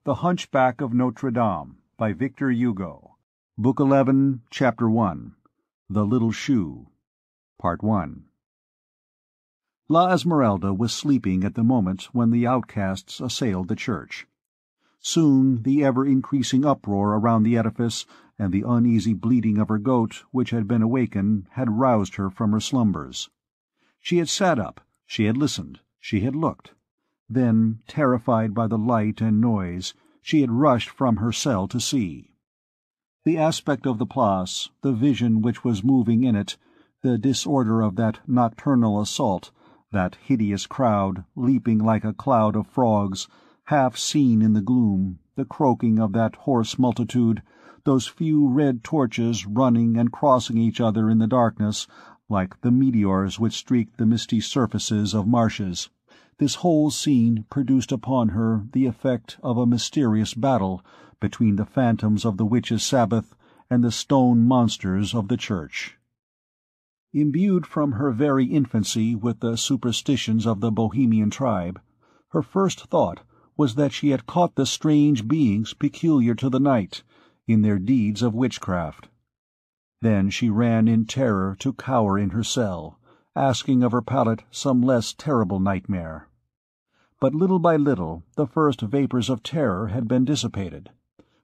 The Hunchback of Notre Dame, by Victor Hugo. Book 11, Chapter 1. The Little Shoe. Part 1. La Esmeralda was sleeping at the moment when the outcasts assailed the church. Soon the ever-increasing uproar around the edifice and the uneasy bleating of her goat, which had been awakened, had roused her from her slumbers. She had sat up, she had listened, she had looked. Then, terrified by the light and noise, she had rushed from her cell to see. The aspect of the Place, the vision which was moving in it, the disorder of that nocturnal assault, that hideous crowd, leaping like a cloud of frogs, half seen in the gloom, the croaking of that hoarse multitude, those few red torches running and crossing each other in the darkness, like the meteors which streaked the misty surfaces of marshes. This whole scene produced upon her the effect of a mysterious battle between the phantoms of the witches' Sabbath and the stone monsters of the church. Imbued from her very infancy with the superstitions of the Bohemian tribe, her first thought was that she had caught the strange beings peculiar to the night in their deeds of witchcraft. Then she ran in terror to cower in her cell, asking of her palate some less terrible nightmare. But little by little the first vapours of terror had been dissipated.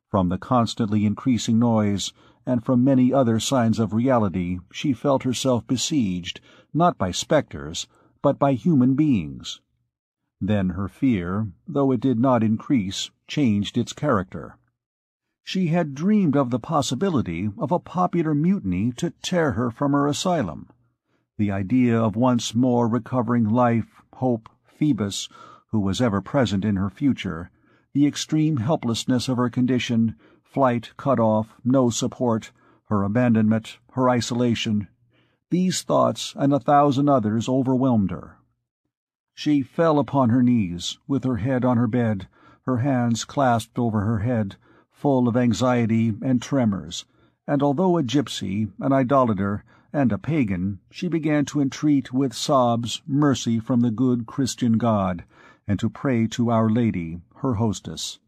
From the constantly increasing noise, and from many other signs of reality, she felt herself besieged, not by spectres, but by human beings. Then her fear, though it did not increase, changed its character. She had dreamed of the possibility of a popular mutiny to tear her from her asylum. The idea of once more recovering life, hope, Phoebus, who was ever present in her future, the extreme helplessness of her condition, flight cut off, no support, her abandonment, her isolation, these thoughts and 1,000 others overwhelmed her. She fell upon her knees, with her head on her bed, her hands clasped over her head, full of anxiety and tremors, and although a gypsy, an idolater, and a pagan, she began to entreat with sobs mercy from the good Christian God, and to pray to Our Lady, her hostess.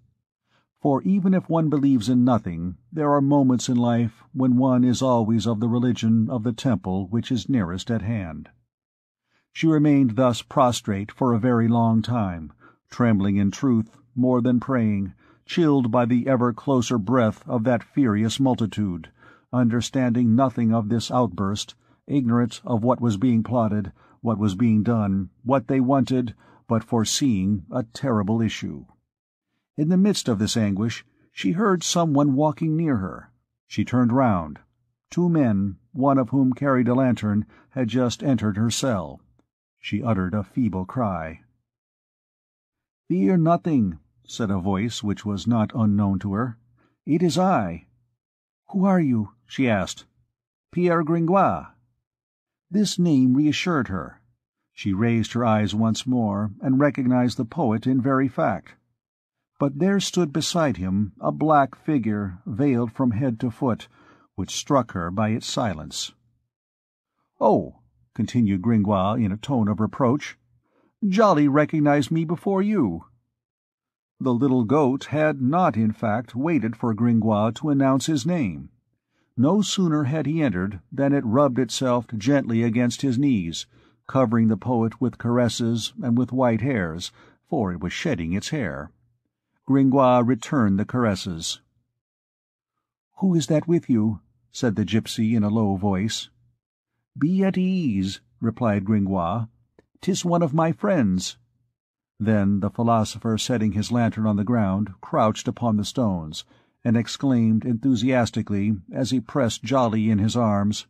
For even if one believes in nothing, there are moments in life when one is always of the religion of the temple which is nearest at hand. She remained thus prostrate for a very long time, trembling in truth, more than praying, chilled by the ever closer breath of that furious multitude, understanding nothing of this outburst, ignorant of what was being plotted, what was being done, what they wanted, but foreseeing a terrible issue. In the midst of this anguish, she heard someone walking near her. She turned round. 2 men, one of whom carried a lantern, had just entered her cell. She uttered a feeble cry. "Fear nothing," said a voice which was not unknown to her. "It is I." "Who are you?" she asked. "Pierre Gringoire." This name reassured her. She raised her eyes once more, and recognized the poet in very fact. But there stood beside him a black figure, veiled from head to foot, which struck her by its silence. "Oh," continued Gringoire in a tone of reproach, "Jolly recognized me before you." The little goat had not, in fact, waited for Gringoire to announce his name. No sooner had he entered than it rubbed itself gently against his knees, covering the poet with caresses and with white hairs, for it was shedding its hair. Gringoire returned the caresses. "Who is that with you?" said the gypsy in a low voice. "Be at ease," replied Gringoire. "'Tis one of my friends." Then the philosopher, setting his lantern on the ground, crouched upon the stones, and exclaimed enthusiastically, as he pressed Jolly in his arms,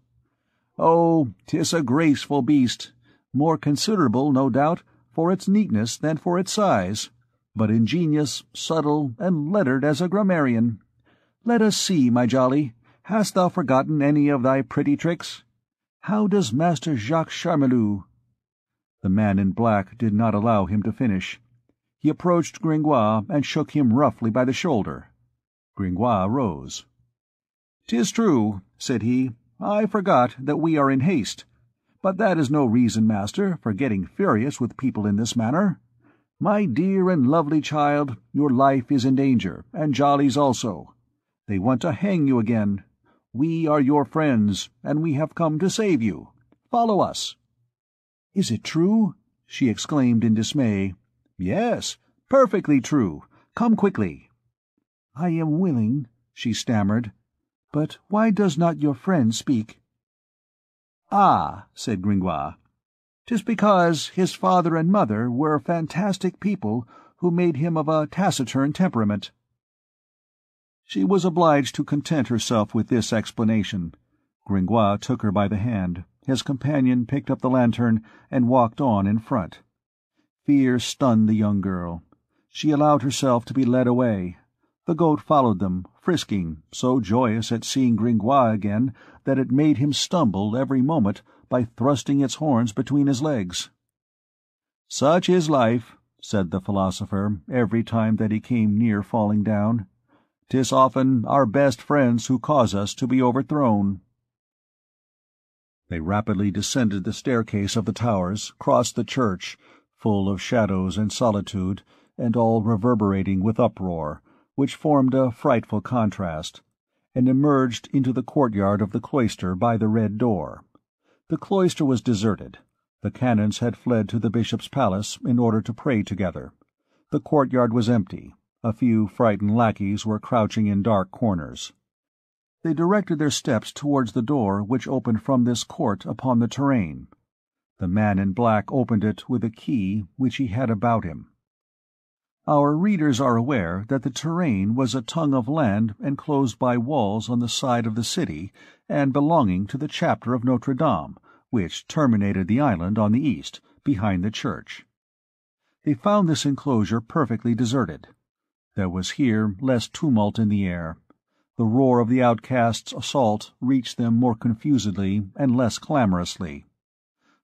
"Oh, 'tis a graceful beast, more considerable, no doubt, for its neatness than for its size, but ingenious, subtle, and lettered as a grammarian. Let us see, my Jolly, hast thou forgotten any of thy pretty tricks? How does Master Jacques Charmelot—" The man in black did not allow him to finish. He approached Gringoire and shook him roughly by the shoulder. Gringoire rose. "'Tis true," said he, "I forgot that we are in haste. But that is no reason, master, for getting furious with people in this manner. My dear and lovely child, your life is in danger, and Jolly's also. They want to hang you again. We are your friends, and we have come to save you. Follow us." "Is it true?" she exclaimed in dismay. "Yes, perfectly true. Come quickly." "I am willing," she stammered. "But why does not your friend speak?" "Ah," said Gringoire, "'tis because his father and mother were fantastic people who made him of a taciturn temperament." She was obliged to content herself with this explanation. Gringoire took her by the hand. His companion picked up the lantern and walked on in front. Fear stunned the young girl. She allowed herself to be led away. The goat followed them, frisking, so joyous at seeing Gringoire again that it made him stumble every moment by thrusting its horns between his legs. "Such is life," said the philosopher every time that he came near falling down. "'Tis often our best friends who cause us to be overthrown." They rapidly descended the staircase of the towers, crossed the church, full of shadows and solitude, and all reverberating with uproar, which formed a frightful contrast, and emerged into the courtyard of the cloister by the red door. The cloister was deserted. The canons had fled to the bishop's palace in order to pray together. The courtyard was empty. A few frightened lackeys were crouching in dark corners. They directed their steps towards the door which opened from this court upon the terrain. The man in black opened it with a key which he had about him. Our readers are aware that the terrain was a tongue of land enclosed by walls on the side of the city and belonging to the chapter of Notre Dame, which terminated the island on the east, behind the church. They found this enclosure perfectly deserted. There was here less tumult in the air. The roar of the outcasts' assault reached them more confusedly and less clamorously.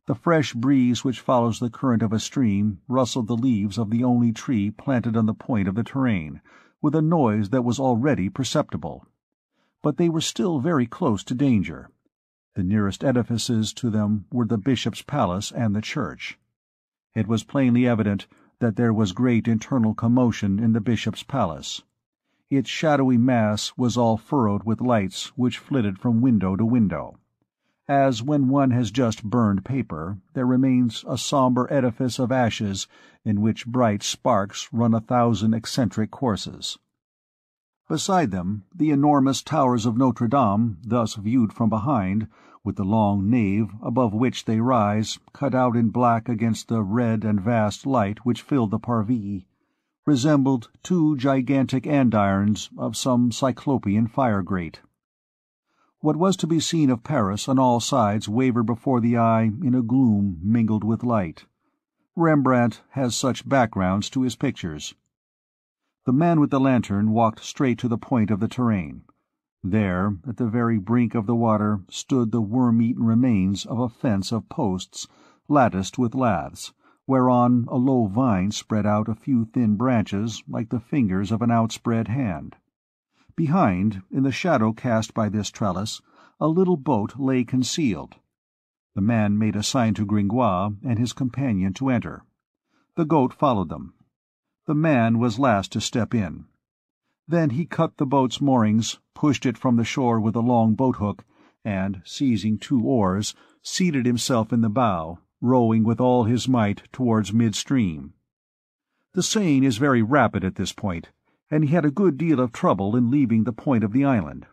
The fresh breeze which follows the current of a stream rustled the leaves of the only tree planted on the point of the terrain, with a noise that was already perceptible. But they were still very close to danger. The nearest edifices to them were the bishop's palace and the church. It was plainly evident that there was great internal commotion in the bishop's palace. Its shadowy mass was all furrowed with lights which flitted from window to window. As when one has just burned paper, there remains a sombre edifice of ashes in which bright sparks run 1,000 eccentric courses. Beside them, the enormous towers of Notre Dame, thus viewed from behind, with the long nave above which they rise, cut out in black against the red and vast light which filled the parvis, resembled 2 gigantic andirons of some cyclopean fire-grate. What was to be seen of Paris on all sides wavered before the eye in a gloom mingled with light. Rembrandt has such backgrounds to his pictures. The man with the lantern walked straight to the point of the terrain. There, at the very brink of the water, stood the worm-eaten remains of a fence of posts, latticed with laths, whereon a low vine spread out a few thin branches like the fingers of an outspread hand. Behind, in the shadow cast by this trellis, a little boat lay concealed. The man made a sign to Gringoire and his companion to enter. The goat followed them. The man was last to step in. Then he cut the boat's moorings, pushed it from the shore with a long boat-hook, and, seizing 2 oars, seated himself in the bow, rowing with all his might towards mid-stream. The Seine is very rapid at this point, and he had a good deal of trouble in leaving the point of the island.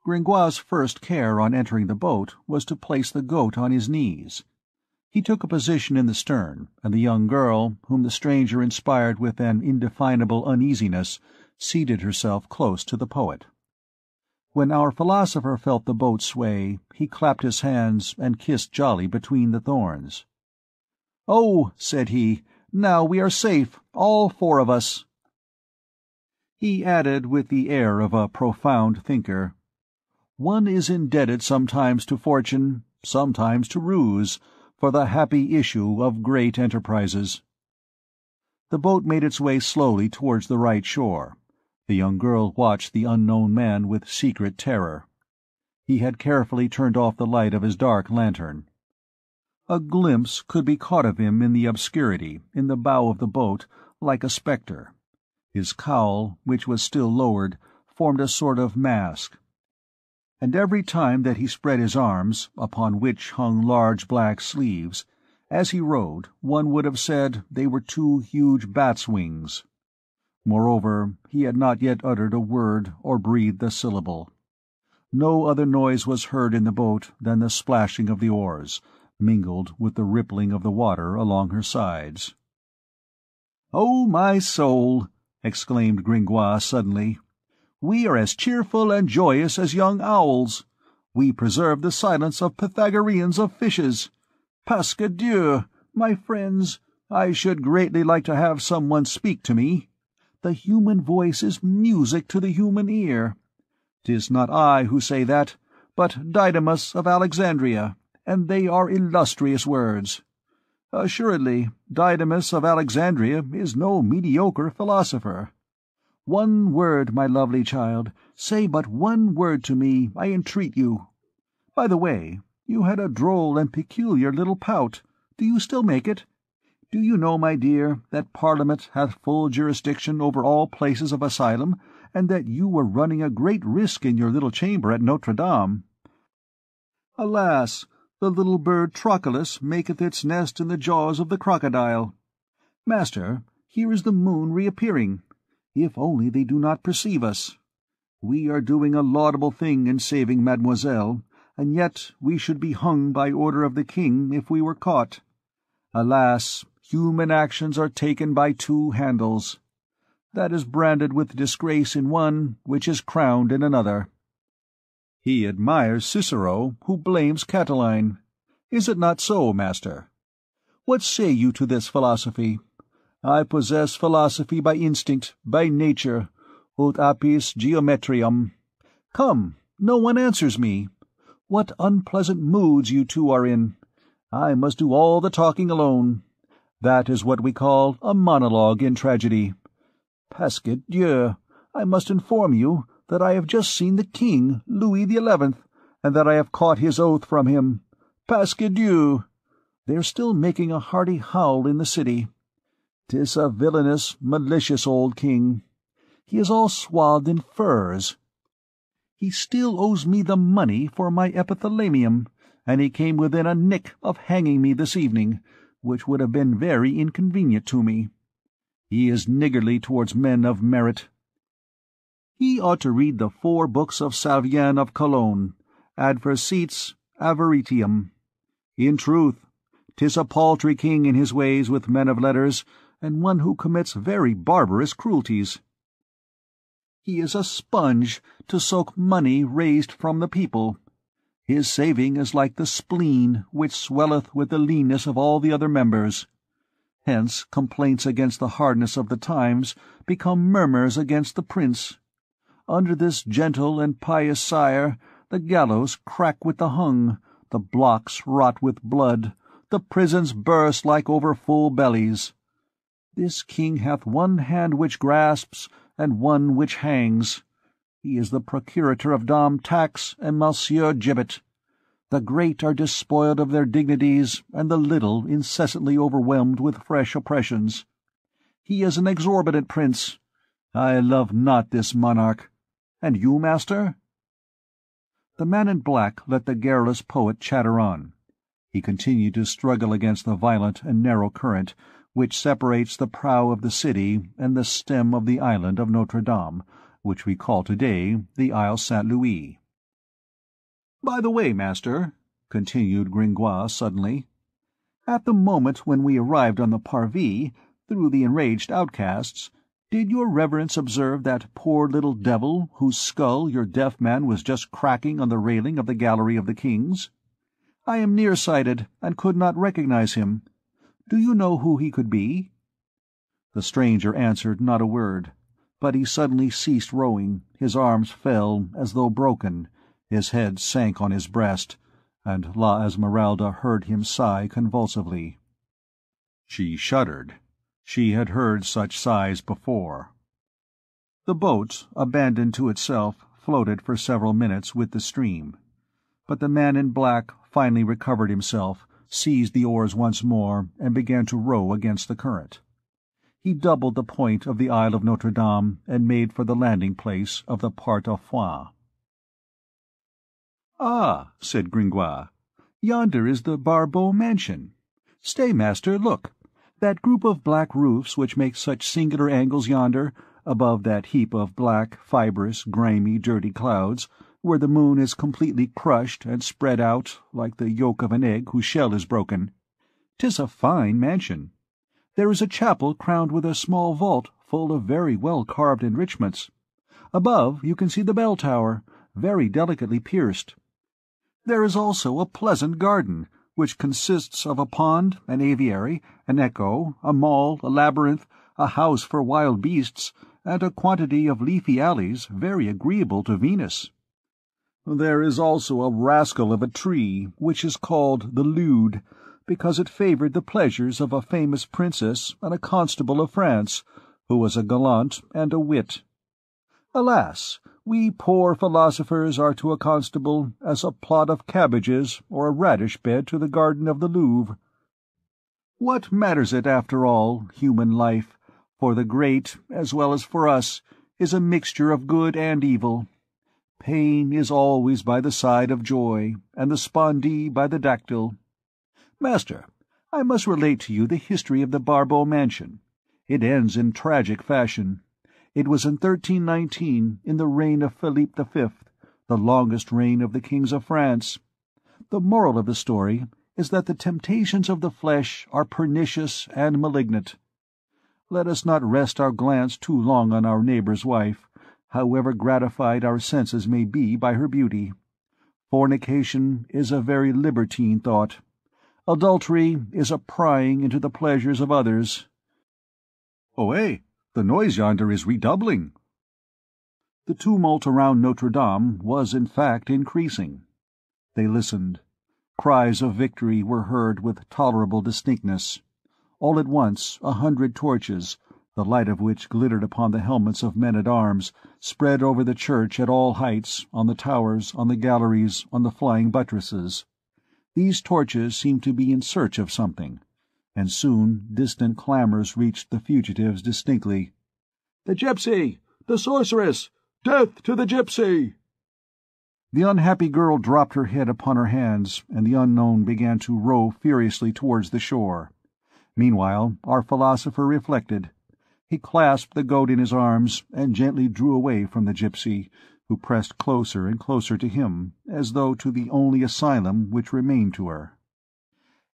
Gringoire's first care on entering the boat was to place the goat on his knees. He took a position in the stern, and the young girl, whom the stranger inspired with an indefinable uneasiness, seated herself close to the poet. When our philosopher felt the boat sway, he clapped his hands and kissed Jolly between the thorns. "Oh," said he, "now we are safe, all 4 of us." He added with the air of a profound thinker, "One is indebted sometimes to fortune, sometimes to ruse, for the happy issue of great enterprises." The boat made its way slowly towards the right shore. The young girl watched the unknown man with secret terror. He had carefully turned off the light of his dark lantern. A glimpse could be caught of him in the obscurity, in the bow of the boat, like a spectre. His cowl, which was still lowered, formed a sort of mask. And every time that he spread his arms, upon which hung large black sleeves, as he rode, one would have said they were two huge bats' wings. Moreover, he had not yet uttered a word or breathed a syllable. No other noise was heard in the boat than the splashing of the oars, mingled with the rippling of the water along her sides. "Oh, my soul!" exclaimed Gringoire suddenly. "We are as cheerful and joyous as young owls. We preserve the silence of Pythagoreans of fishes. Pasque Dieu! My friends, I should greatly like to have someone speak to me. The human voice is music to the human ear. 'Tis not I who say that, but Didymus of Alexandria, and they are illustrious words. Assuredly, Didymus of Alexandria is no mediocre philosopher. One word, my lovely child, say but one word to me, I entreat you. By the way, you had a droll and peculiar little pout. Do you still make it? Do you know, my dear, that Parliament hath full jurisdiction over all places of asylum, and that you were running a great risk in your little chamber at Notre Dame? Alas! The little bird Trochilus maketh its nest in the jaws of the crocodile. Master, here is the moon reappearing. If only they do not perceive us. We are doing a laudable thing in saving Mademoiselle, and yet we should be hung by order of the king if we were caught. Alas, human actions are taken by two handles. That is branded with disgrace in one, which is crowned in another. He admires Cicero, who blames Catiline. Is it not so, master? What say you to this philosophy? I possess philosophy by instinct, by nature, ut apis geometriam. Come, no one answers me. What unpleasant moods you two are in. I must do all the talking alone. That is what we call a monologue in tragedy. Pasque Dieu, I must inform you that I have just seen the king, Louis XI, and that I have caught his oath from him. Pasque Dieu! They are still making a hearty howl in the city. 'Tis a villainous, malicious old king. He is all swathed in furs. He still owes me the money for my epithalamium, and he came within a nick of hanging me this evening, which would have been very inconvenient to me. He is niggardly towards men of merit. He ought to read the 4 books of Salvien of Cologne, Adversites Avaritium. In truth, 'tis a paltry king in his ways with men of letters, and one who commits very barbarous cruelties. He is a sponge to soak money raised from the people. His saving is like the spleen, which swelleth with the leanness of all the other members. Hence complaints against the hardness of the times become murmurs against the prince. Under this gentle and pious sire, the gallows crack with the hung, the blocks rot with blood, the prisons burst like over full bellies. This king hath one hand which grasps, and one which hangs. He is the procurator of Dame Tax and Monsieur Gibbet. The great are despoiled of their dignities, and the little incessantly overwhelmed with fresh oppressions. He is an exorbitant prince. I love not this monarch. And you, master?" The man in black let the garrulous poet chatter on. He continued to struggle against the violent and narrow current which separates the prow of the city and the stem of the island of Notre Dame, which we call today the Isle Saint-Louis. "By the way, master," continued Gringoire suddenly, "at the moment when we arrived on the Parvis, through the enraged outcasts, did your reverence observe that poor little devil whose skull your deaf man was just cracking on the railing of the Gallery of the Kings? I am near-sighted, and could not recognize him. Do you know who he could be?" The stranger answered not a word, but he suddenly ceased rowing, his arms fell as though broken, his head sank on his breast, and La Esmeralda heard him sigh convulsively. She shuddered. She had heard such sighs before. The boat, abandoned to itself, floated for several minutes with the stream. But the man in black finally recovered himself, seized the oars once more, and began to row against the current. He doubled the point of the Isle of Notre Dame and made for the landing-place of the Port au Foin. "Ah," said Gringoire, "yonder is the Barbeau mansion. Stay, master, look. That group of black roofs which make such singular angles yonder, above that heap of black, fibrous, grimy, dirty clouds, where the moon is completely crushed and spread out like the yolk of an egg whose shell is broken. 'Tis a fine mansion. There is a chapel crowned with a small vault full of very well-carved enrichments. Above you can see the bell-tower, very delicately pierced. There is also a pleasant garden, which consists of a pond, an aviary, an echo, a mall, a labyrinth, a house for wild beasts, and a quantity of leafy alleys very agreeable to Venus. There is also a rascal of a tree, which is called the Lude, because it favoured the pleasures of a famous princess and a constable of France, who was a gallant and a wit. Alas, we poor philosophers are to a constable as a plot of cabbages or a radish bed to the garden of the Louvre. What matters it, after all, human life, for the great, as well as for us, is a mixture of good and evil. Pain is always by the side of joy, and the spondee by the dactyl. Master, I must relate to you the history of the Barbeau mansion. It ends in tragic fashion. It was in 1319, in the reign of Philippe V, the longest reign of the kings of France. The moral of the story is that the temptations of the flesh are pernicious and malignant. Let us not rest our glance too long on our neighbour's wife, however gratified our senses may be by her beauty. Fornication is a very libertine thought. Adultery is a prying into the pleasures of others. Ohé! The noise yonder is redoubling." The tumult around Notre Dame was in fact increasing. They listened. Cries of victory were heard with tolerable distinctness. All at once 100 torches, the light of which glittered upon the helmets of men-at-arms, spread over the church at all heights, on the towers, on the galleries, on the flying buttresses. These torches seemed to be in search of something, and soon distant clamours reached the fugitives distinctly. "The gypsy! The sorceress! Death to the gypsy!" The unhappy girl dropped her head upon her hands, and the unknown began to row furiously towards the shore. Meanwhile our philosopher reflected. He clasped the goat in his arms, and gently drew away from the gypsy, who pressed closer and closer to him, as though to the only asylum which remained to her.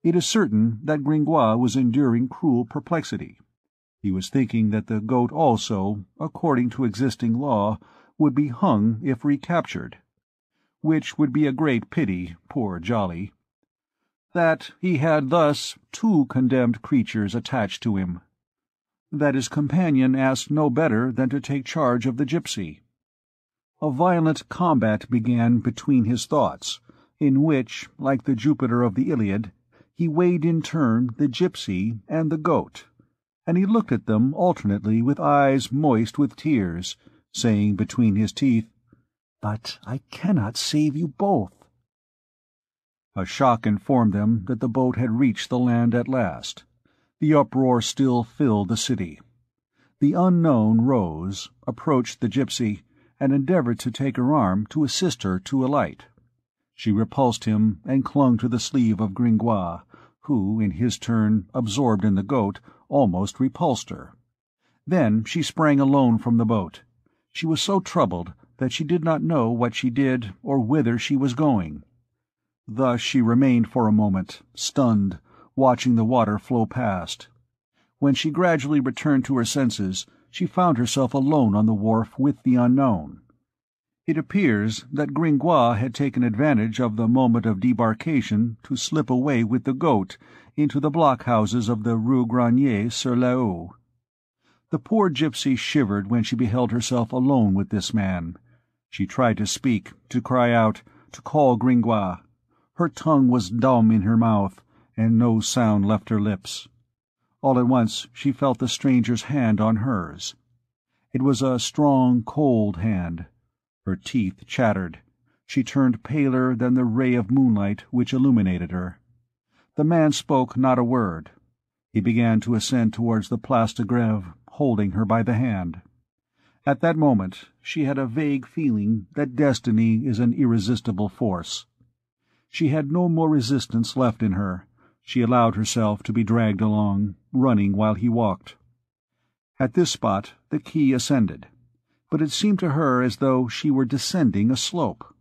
It is certain that Gringoire was enduring cruel perplexity. He was thinking that the goat also, according to existing law, would be hung if recaptured. Which would be a great pity, poor Jolly. That he had thus 2 condemned creatures attached to him. That his companion asked no better than to take charge of the gypsy. A violent combat began between his thoughts, in which, like the Jupiter of the Iliad, he weighed in turn the gypsy and the goat, and he looked at them alternately with eyes moist with tears, saying between his teeth, "But I cannot save you both." A shock informed them that the boat had reached the land at last. The uproar still filled the city. The unknown rose, approached the gypsy, and endeavoured to take her arm to assist her to alight. She repulsed him and clung to the sleeve of Gringoire, who, in his turn, absorbed in the goat, almost repulsed her. Then she sprang alone from the boat. She was so troubled that she did not know what she did or whither she was going. Thus she remained for a moment, stunned, watching the water flow past. When she gradually returned to her senses, she found herself alone on the wharf with the unknown. It appears that Gringoire had taken advantage of the moment of debarkation to slip away with the goat into the blockhouses of the Rue Grenier-sur-Leau. The poor gypsy shivered when she beheld herself alone with this man. She tried to speak, to cry out, to call Gringoire. Her tongue was dumb in her mouth, and no sound left her lips. All at once she felt the stranger's hand on hers. It was a strong, cold hand. Her teeth chattered. She turned paler than the ray of moonlight which illuminated her. The man spoke not a word. He began to ascend towards the Place de Grève, holding her by the hand. At that moment she had a vague feeling that destiny is an irresistible force. She had no more resistance left in her. She allowed herself to be dragged along, running while he walked. At this spot the quay ascended, but it seemed to her as though she were descending a slope.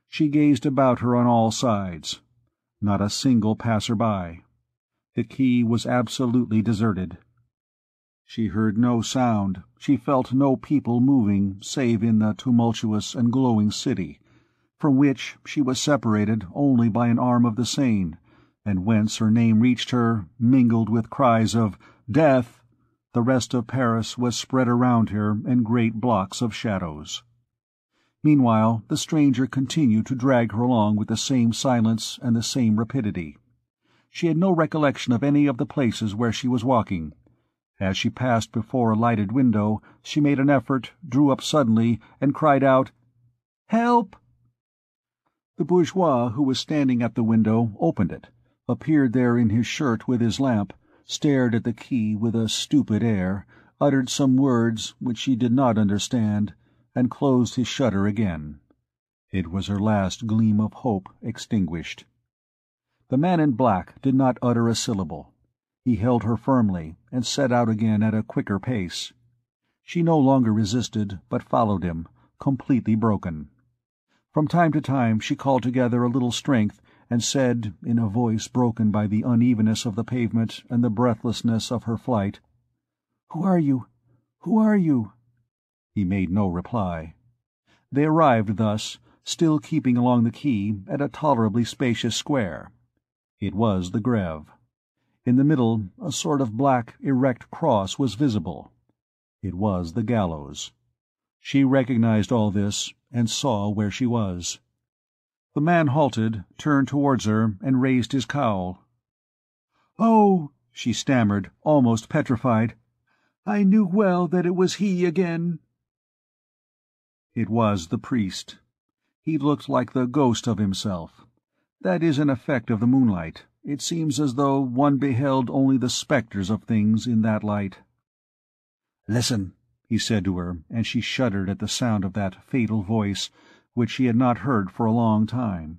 She gazed about her on all sides. Not a single passer-by. The quay was absolutely deserted. She heard no sound, she felt no people moving save in the tumultuous and glowing city, from which she was separated only by an arm of the Seine, and whence her name reached her, mingled with cries of "Death!" The rest of Paris was spread around her in great blocks of shadows. Meanwhile the stranger continued to drag her along with the same silence and the same rapidity. She had no recollection of any of the places where she was walking. As she passed before a lighted window, she made an effort, drew up suddenly, and cried out, "Help!" The bourgeois who was standing at the window opened it, appeared there in his shirt with his lamp, stared at the quay with a stupid air, uttered some words which she did not understand, and closed his shutter again. It was her last gleam of hope extinguished. The man in black did not utter a syllable. He held her firmly, and set out again at a quicker pace. She no longer resisted, but followed him, completely broken. From time to time she called together a little strength, and said, in a voice broken by the unevenness of the pavement and the breathlessness of her flight, "Who are you? Who are you?" He made no reply. They arrived thus, still keeping along the quay, at a tolerably spacious square. It was the Grève. In the middle a sort of black, erect cross was visible. It was the gallows. She recognized all this, and saw where she was. The man halted, turned towards her, and raised his cowl. "Oh," she stammered, almost petrified, "I knew well that it was he again." It was the priest. He looked like the ghost of himself. That is an effect of the moonlight. It seems as though one beheld only the spectres of things in that light. "Listen," he said to her, and she shuddered at the sound of that fatal voice, which she had not heard for a long time.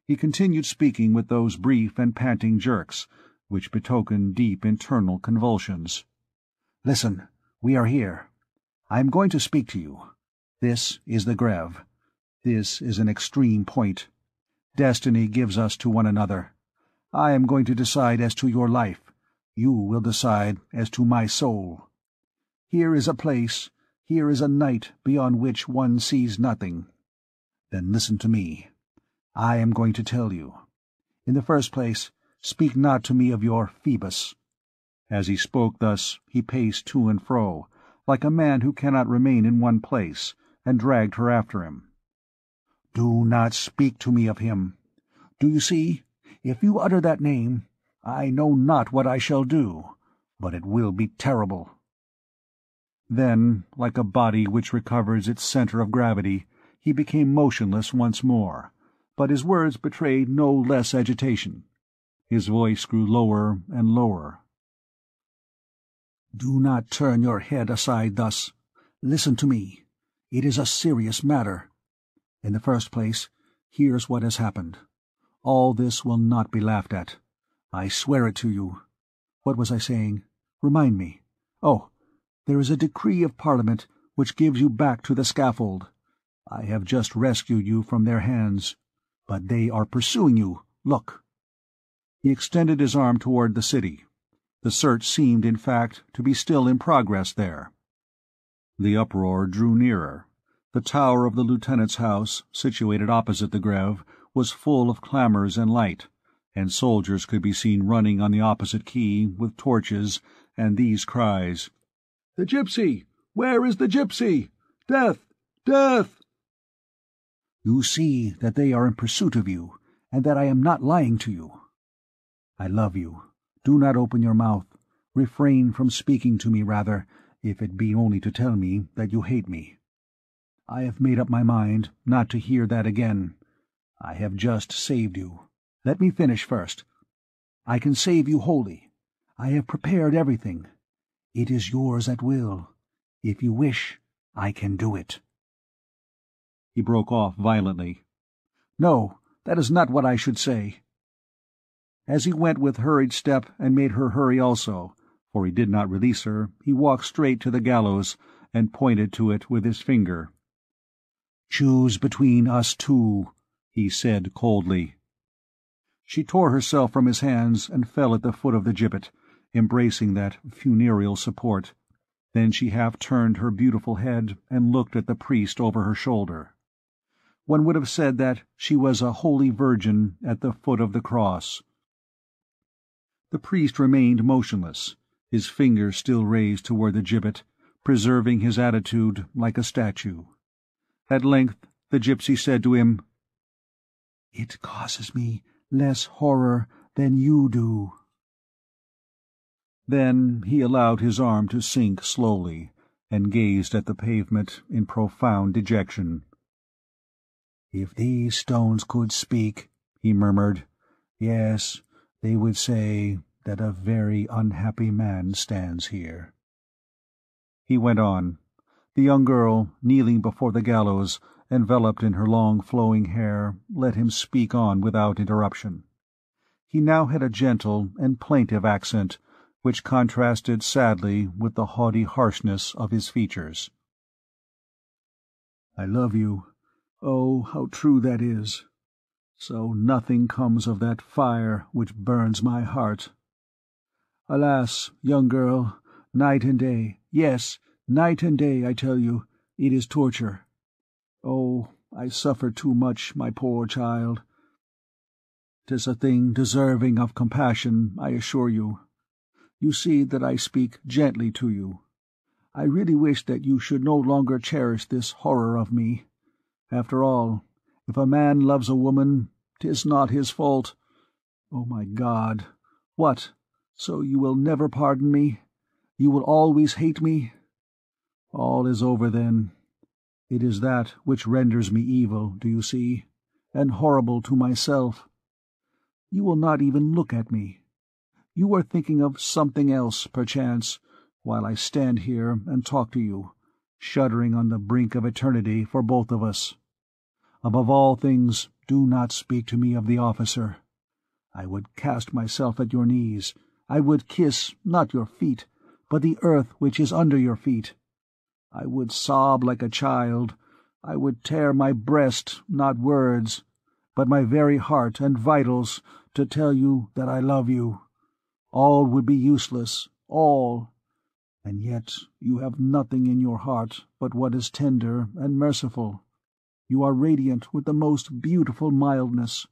He continued speaking with those brief and panting jerks, which betokened deep internal convulsions. "Listen, we are here. I am going to speak to you. This is the Grève. This is an extreme point. Destiny gives us to one another. I am going to decide as to your life. You will decide as to my soul. Here is a place, here is a night beyond which one sees nothing. Then listen to me. I am going to tell you. In the first place, speak not to me of your Phoebus." As he spoke thus, he paced to and fro, like a man who cannot remain in one place, and dragged her after him. "Do not speak to me of him. Do you see? If you utter that name, I know not what I shall do, but it will be terrible." Then, like a body which recovers its center of gravity, he became motionless once more, but his words betrayed no less agitation. His voice grew lower and lower. "Do not turn your head aside thus. Listen to me. It is a serious matter. In the first place, here's what has happened. All this will not be laughed at. I swear it to you. What was I saying? Remind me. Oh, there is a decree of Parliament which gives you back to the scaffold. I have just rescued you from their hands. But they are pursuing you. Look." He extended his arm toward the city. The search seemed, in fact, to be still in progress there. The uproar drew nearer. The tower of the lieutenant's house, situated opposite the Grève, was full of clamours and light, and soldiers could be seen running on the opposite quay with torches, and these cries, "The gypsy! Where is the gypsy? Death! Death!" "You see that they are in pursuit of you, and that I am not lying to you. I love you. Do not open your mouth. Refrain from speaking to me, rather, if it be only to tell me that you hate me. I have made up my mind not to hear that again. I have just saved you. Let me finish first. I can save you wholly. I have prepared everything. It is yours at will. If you wish, I can do it." He broke off violently. "No, that is not what I should say." As he went with hurried step and made her hurry also, for he did not release her, he walked straight to the gallows and pointed to it with his finger. "Choose between us two," he said coldly. She tore herself from his hands and fell at the foot of the gibbet, embracing that funereal support. Then she half turned her beautiful head and looked at the priest over her shoulder. One would have said that she was a holy virgin at the foot of the cross. The priest remained motionless, his fingers still raised toward the gibbet, preserving his attitude like a statue. At length the gypsy said to him, "It causes me less horror than you do." Then he allowed his arm to sink slowly, and gazed at the pavement in profound dejection. "If these stones could speak," he murmured, "yes, they would say that a very unhappy man stands here." He went on. The young girl, kneeling before the gallows, enveloped in her long flowing hair, let him speak on without interruption. He now had a gentle and plaintive accent, which contrasted sadly with the haughty harshness of his features. "I love you. Oh, how true that is! So nothing comes of that fire which burns my heart. Alas, young girl, night and day, yes, night and day, I tell you, it is torture. Oh, I suffer too much, my poor child. 'Tis a thing deserving of compassion, I assure you. You see that I speak gently to you. I really wish that you should no longer cherish this horror of me. After all, if a man loves a woman, 'tis not his fault. Oh, my God! What? So you will never pardon me? You will always hate me? All is over then. It is that which renders me evil, do you see, and horrible to myself. You will not even look at me. You are thinking of something else, perchance, while I stand here and talk to you, shuddering on the brink of eternity for both of us. Above all things, do not speak to me of the officer. I would cast myself at your knees. I would kiss, not your feet, but the earth which is under your feet. I would sob like a child. I would tear my breast, not words, but my very heart and vitals, to tell you that I love you. All would be useless, all. And yet you have nothing in your heart but what is tender and merciful. You are radiant with the most beautiful mildness.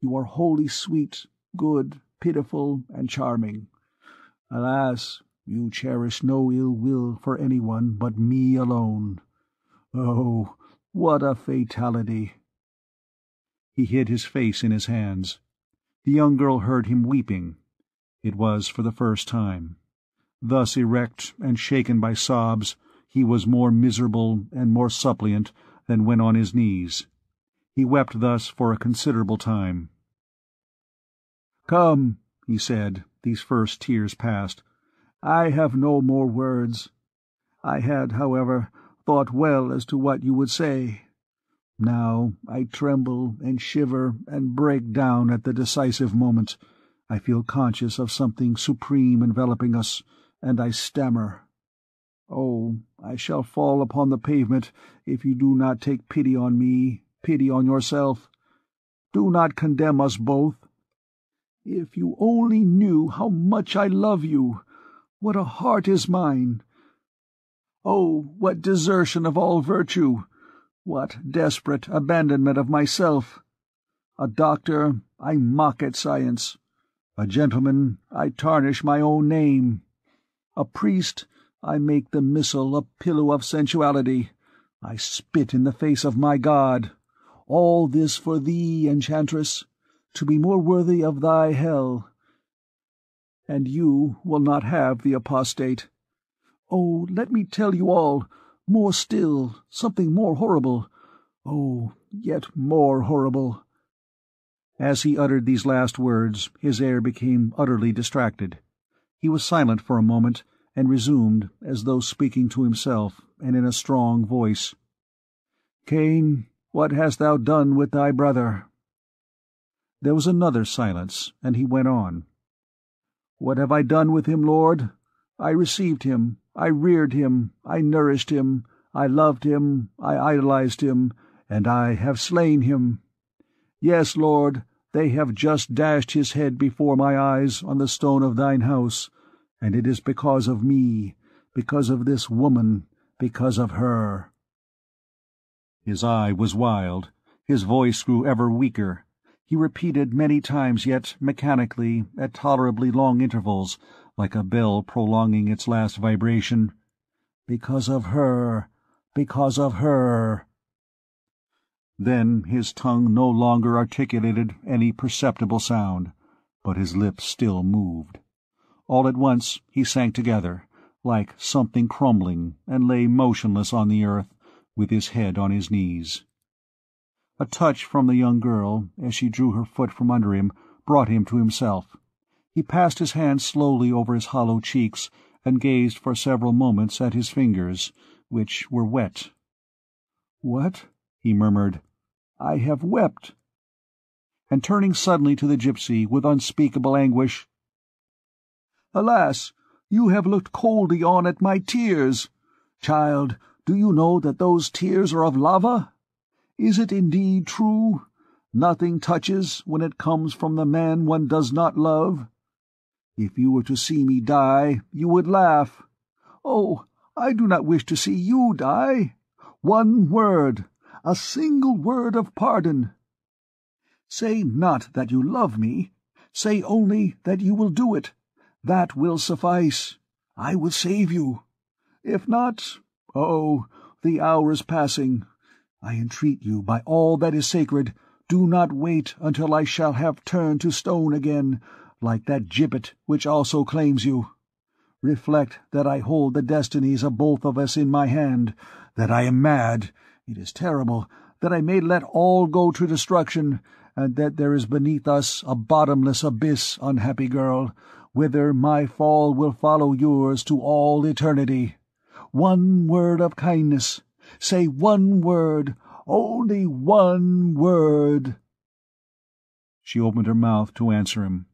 You are wholly sweet, good, pitiful, and charming. Alas, you cherish no ill will for anyone but me alone. Oh, what a fatality!" He hid his face in his hands. The young girl heard him weeping. It was for the first time. Thus erect and shaken by sobs, he was more miserable and more suppliant than when on his knees. He wept thus for a considerable time. "Come," he said, these first tears past, "I have no more words. I had, however, thought well as to what you would say. Now I tremble and shiver and break down at the decisive moment. I feel conscious of something supreme enveloping us, and I stammer. Oh, I shall fall upon the pavement if you do not take pity on me, pity on yourself. Do not condemn us both. If you only knew how much I love you, what a heart is mine! Oh, what desertion of all virtue! What desperate abandonment of myself! A doctor, I mock at science. A gentleman, I tarnish my own name. A priest, I make the missal a pillow of sensuality. I spit in the face of my God. All this for thee, enchantress, to be more worthy of thy hell. And you will not have the apostate. Oh, let me tell you all, more still, something more horrible. Oh, yet more horrible. As he uttered these last words, his air became utterly distracted. He was silent for a moment, and resumed, as though speaking to himself, and in a strong voice, "Cain, what hast thou done with thy brother?" There was another silence, and he went on. "What have I done with him, Lord? I received him, I reared him, I nourished him, I loved him, I idolized him, and I have slain him. Yes, Lord, they have just dashed his head before my eyes on the stone of thine house, and it is because of me, because of this woman, because of her." His eye was wild, his voice grew ever weaker. He repeated many times, yet mechanically, at tolerably long intervals, like a bell prolonging its last vibration, "Because of her, because of her." Then his tongue no longer articulated any perceptible sound, but his lips still moved. All at once he sank together, like something crumbling, and lay motionless on the earth, with his head on his knees. A touch from the young girl, as she drew her foot from under him, brought him to himself. He passed his hand slowly over his hollow cheeks, and gazed for several moments at his fingers, which were wet. "What?" he murmured. "I have wept." And turning suddenly to the gypsy with unspeakable anguish, "Alas, you have looked coldly on at my tears. Child, do you know that those tears are of lava? Is it indeed true? Nothing touches when it comes from the man one does not love. If you were to see me die, you would laugh. Oh, I do not wish to see you die. One word, a single word of pardon. Say not that you love me. Say only that you will do it. That will suffice. I will save you. If not, oh, the hour is passing. I entreat you by all that is sacred, do not wait until I shall have turned to stone again, like that gibbet which also claims you. Reflect that I hold the destinies of both of us in my hand, that I am mad, it is terrible, that I may let all go to destruction, and that there is beneath us a bottomless abyss, unhappy girl, whither my fall will follow yours to all eternity. One word of kindness. Say one word, only one word." She opened her mouth to answer him.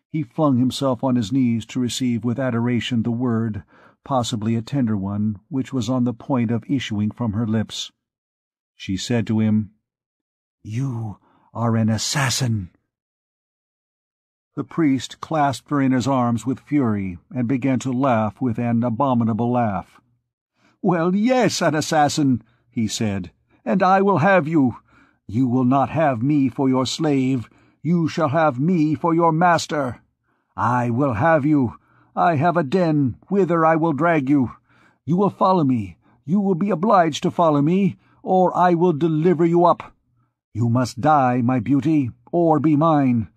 He flung himself on his knees to receive with adoration the word, possibly a tender one, which was on the point of issuing from her lips. She said to him, "You are an assassin." The priest clasped her in his arms with fury, and began to laugh with an abominable laugh. "Well, yes, an assassin," he said, "and I will have you. You will not have me for your slave. You shall have me for your master. I will have you. I have a den whither I will drag you. You will follow me. You will be obliged to follow me, or I will deliver you up. You must die, my beauty, or be mine.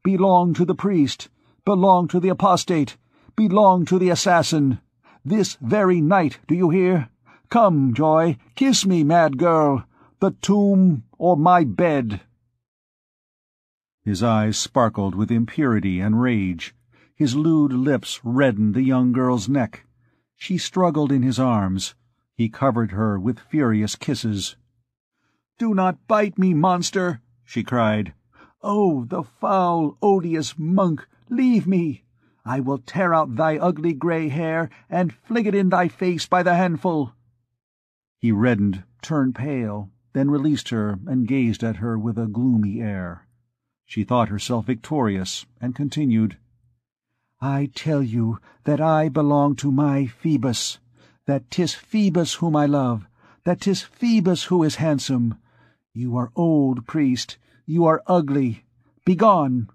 Belong to the priest. Belong to the apostate. Belong to the assassin. This very night, do you hear? Come, Joy, kiss me, mad girl. The tomb or my bed." His eyes sparkled with impurity and rage. His lewd lips reddened the young girl's neck. She struggled in his arms. He covered her with furious kisses. "Do not bite me, monster!" she cried. "Oh, the foul, odious monk, leave me! I will tear out thy ugly grey hair and fling it in thy face by the handful." He reddened, turned pale, then released her and gazed at her with a gloomy air. She thought herself victorious, and continued, "I tell you that I belong to my Phoebus, that 'tis Phoebus whom I love, that 'tis Phoebus who is handsome. You are old, priest, you are ugly. Begone!"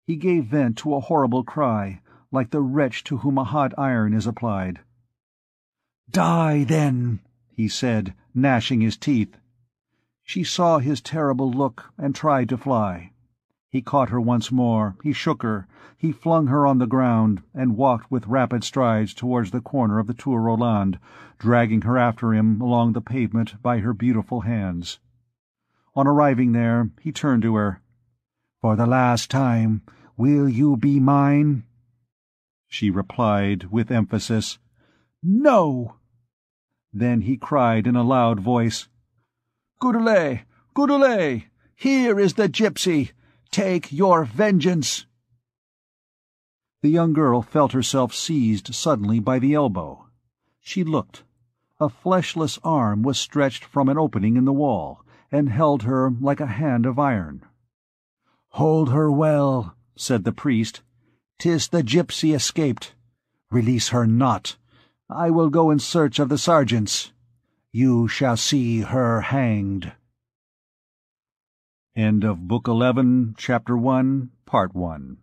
He gave vent to a horrible cry, like the wretch to whom a hot iron is applied. "Die, then," he said, gnashing his teeth. She saw his terrible look and tried to fly. He caught her once more, he shook her, he flung her on the ground, and walked with rapid strides towards the corner of the Tour Roland, dragging her after him along the pavement by her beautiful hands. On arriving there, he turned to her. For the last time, will you be mine?" She replied with emphasis, "No!" Then he cried in a loud voice, "Gudule! Gudule! Here is the gypsy! Take your vengeance!" The young girl felt herself seized suddenly by the elbow. She looked. A fleshless arm was stretched from an opening in the wall, and held her like a hand of iron. "Hold her well," said the priest. "'Tis the gypsy escaped. Release her not. I will go in search of the sergeants. You shall see her hanged." End of Book 11, Chapter 1, Part 1.